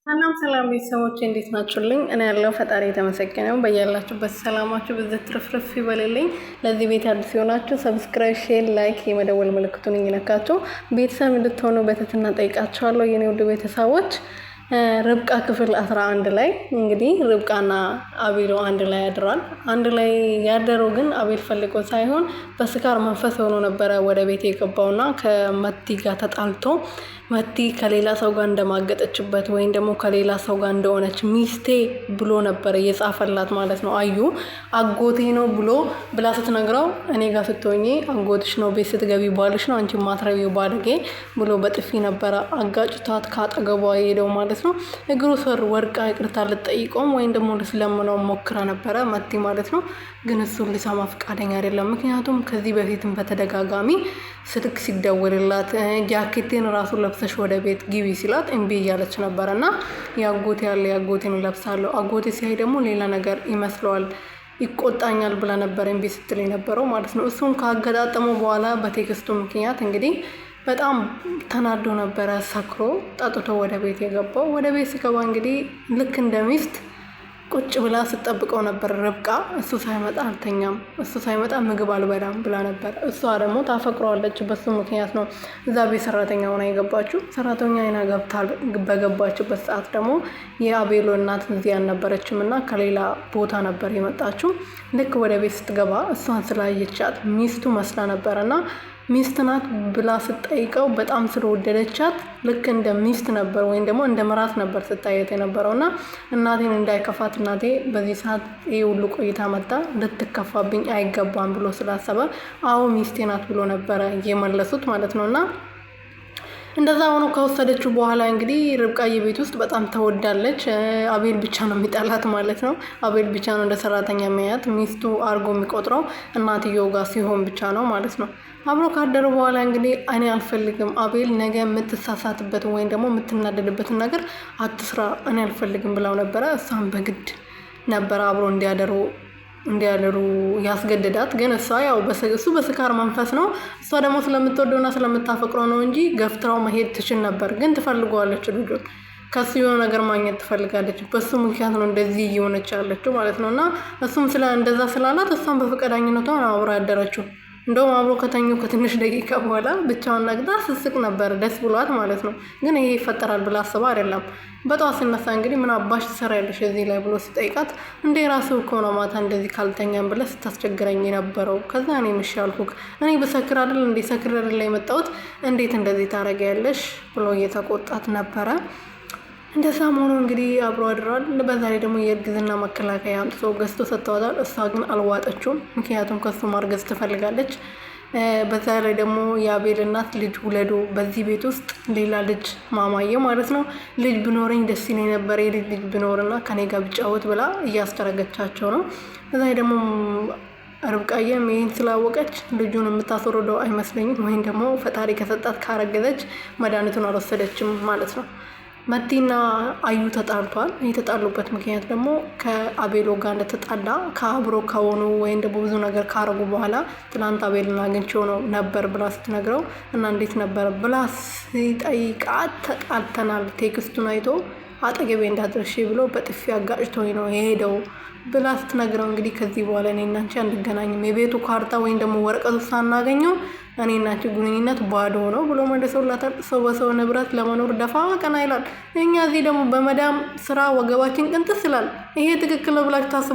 ሰላም ሰላም ቤተሰቦች እንዴት ናችሁልኝ? እኔ ያለው ፈጣሪ የተመሰገነው። በያላችሁበት ሰላማችሁ ብዝት ትርፍርፍ ይበልልኝ። ለዚህ ቤት አዲስ የሆናችሁ ሰብስክራይብ፣ ሼር፣ ላይክ የመደወል ምልክቱን እየነካችሁ ቤተሰብ እንድትሆኑ በትህትና ጠይቃችኋለሁ። የኔ ውድ ቤተሰቦች ርብቃ ክፍል 11 ላይ እንግዲህ ርብቃና አቤል አንድ ላይ ያድራል። አንድ ላይ ያደረው ግን አቤል ፈልጎ ሳይሆን በስካር መንፈስ ሆኖ ነበረ ወደ ቤት የገባውና ከመቲ ጋር ተጣልቶ መቲ ከሌላ ሰው ጋር እንደማገጠችበት ወይም ደግሞ ከሌላ ሰው ጋር እንደሆነች ሚስቴ ብሎ ነበር እየጻፈላት ማለት ነው። አዩ አጎቴ ነው ብላ ስትነግረው እኔ ጋር ስትሆኚ አጎትሽ ነው፣ ቤት ስትገቢ ባልሽ ነው፣ አንቺ ማትረቢው ባለጌ ብሎ በጥፊ ነበረ አጋጭታት ካጠገቧ የሄደው ማለት ነው። እግሩ ስር ወድቃ ይቅርታ ልትጠይቀውም ወይም ደግሞ ልትለምነው ሞክራ ነበረ መቲ ማለት ነው። ግን እሱን ሊሰማ ፈቃደኛ አይደለም። ምክንያቱም ከዚህ በፊትም በተደጋጋሚ ስልክ ሲደወልላት ጃኬቴን ራሱ ለብሰሽ ወደ ቤት ግቢ ሲላት እምቢ እያለች ነበረ እና የአጎቴ ያለ የአጎቴን ለብሳለሁ አጎቴ ሲያይ ደግሞ ሌላ ነገር ይመስለዋል ይቆጣኛል ብላ ነበር እምቢ ስትል የነበረው ማለት ነው። እሱን ካገጣጠመው በኋላ በቴክስቱ ምክንያት እንግዲህ በጣም ተናዶ ነበረ። ሰክሮ ጠጥቶ ወደ ቤት የገባው። ወደ ቤት ሲገባ እንግዲህ ልክ እንደ ሚስት ቁጭ ብላ ስትጠብቀው ነበር ርብቃ። እሱ ሳይመጣ አልተኛም፣ እሱ ሳይመጣ ምግብ አልበላም ብላ ነበር። እሷ ደግሞ ታፈቅረዋለች። በሱ ምክንያት ነው እዛ ቤት ሰራተኛ ሆና የገባችው። ሰራተኛ አይና ገብታ በገባችበት ሰዓት ደግሞ የአቤሎ እናት እዚህ አልነበረችም እና ከሌላ ቦታ ነበር የመጣችው። ልክ ወደ ቤት ስትገባ እሷን ስላየቻት ሚስቱ መስላ ነበር እና ሚስት ናት ብላ ስትጠይቀው በጣም ስለወደደቻት ልክ እንደ ሚስት ነበር ወይም ደግሞ እንደ ምራት ነበር ስታየት የነበረው እና እናቴን እንዳይከፋት እናቴ በዚህ ሰዓት ይህ ሁሉ ቆይታ መጣ ልትከፋብኝ አይገባም ብሎ ስላሰበ አዎ ሚስቴ ናት ብሎ ነበረ እየመለሱት ማለት ነው። እና እንደዛ ሆኖ ከወሰደችው በኋላ እንግዲህ ርብቃዬ ቤት ውስጥ በጣም ተወዳለች። አቤል ብቻ ነው የሚጠላት ማለት ነው። አቤል ብቻ ነው እንደ ሰራተኛ የሚያያት፣ ሚስቱ አርጎ የሚቆጥረው እናትየው ጋር ሲሆን ብቻ ነው ማለት ነው። አብሮ ካደሩ በኋላ እንግዲህ እኔ አልፈልግም አቤል ነገ የምትሳሳትበትን ወይም ደግሞ የምትናደድበትን ነገር አትስራ እኔ አልፈልግም ብላው ነበረ። እሷም በግድ ነበረ አብሮ እንዲያደሩ ያስገድዳት። ግን እሷ ያው እሱ በስካር መንፈስ ነው፣ እሷ ደግሞ ስለምትወደውና ስለምታፈቅረው ነው እንጂ ገፍትራው መሄድ ትችል ነበር። ግን ትፈልገዋለች ልጁን፣ ከሱ የሆነ ነገር ማግኘት ትፈልጋለች። በሱ ምክንያት ነው እንደዚህ እየሆነች ያለችው ማለት ነው። እና እሱም እንደዛ ስላላት እሷም በፈቃደኝነቷ ነው አብሮ ያደረችው። እንደውም አብሮ ከተኙ ከትንሽ ደቂቃ በኋላ ብቻዋን ነግዳ ስስቅ ነበር ደስ ብሏት ማለት ነው። ግን ይሄ ይፈጠራል ብላ አስባ አይደለም። በጠዋት ሲነሳ እንግዲህ ምን አባሽ ትሰሪያለሽ እዚህ ላይ ብሎ ሲጠይቃት እንደ ራሱ እኮ ነው ማታ እንደዚህ ካልተኛም ብለህ ስታስቸግረኝ የነበረው፣ ከዛ እኔ ምሽ ያልኩክ እኔ በሰክር አይደል እንዴ ሰክር አይደል የመጣሁት እንዴት እንደዚህ ታረጊያለሽ ብሎ እየተቆጣት ነበረ። እንደዛ መሆኑ እንግዲህ አብሮ አድሯል። በዛ ላይ ደግሞ የእርግዝና መከላከያ አምጥቶ ገዝቶ ሰጥተዋታል። እሷ ግን አልዋጠችውም፣ ምክንያቱም ከሱ ማርገዝ ትፈልጋለች። በዛ ላይ ደግሞ የአቤል እናት ልጅ ውለዱ በዚህ ቤት ውስጥ ሌላ ልጅ ማማየ ማለት ነው ልጅ ብኖረኝ ደስ ይለኝ ነበር ልጅ ብኖርና ከኔ ጋር ብጫወት ብላ እያስተረገቻቸው ነው። በዛ ላይ ደግሞ ርብቃዬም ይህን ስላወቀች ልጁን የምታስወርደው አይመስለኝም፣ ወይም ደግሞ ፈጣሪ ከሰጣት ካረገዘች መድኃኒቱን አልወሰደችም ማለት ነው። መቲና አዩ ተጣልቷል። የተጣሉበት ምክንያት ደግሞ ከአቤሎ ጋር እንደተጣላ ከአብሮ ከሆኑ ወይም ደግሞ ብዙ ነገር ካረጉ በኋላ ትናንት አቤልን አግኝቼው ነበር ብላ ስትነግረው እና እንዴት ነበር ብላ ሲጠይቃት ተጣልተናል፣ ቴክስቱን አይቶ አጠገቤ እንዳትደርሺ ብሎ በጥፊ አጋጭቶኝ ነው የሄደው ብላ ስትነግረው እንግዲህ ከዚህ በኋላ እኔ እና አንቺ አንገናኝም፣ የቤቱ ካርታ ወይም ደግሞ ወረቀቱ ሳናገኘው እኔ እና አንቺ ግንኙነት ባዶ ነው ብሎ መልሰውላታል። ሰው በሰው ንብረት ለመኖር ደፋ ቀና ይላል። እኛ እዚህ ደግሞ በመዳም ስራ ወገባችን ቅንጥስ ይላል። ይሄ ትክክል ነው ብላችሁ ታስቡ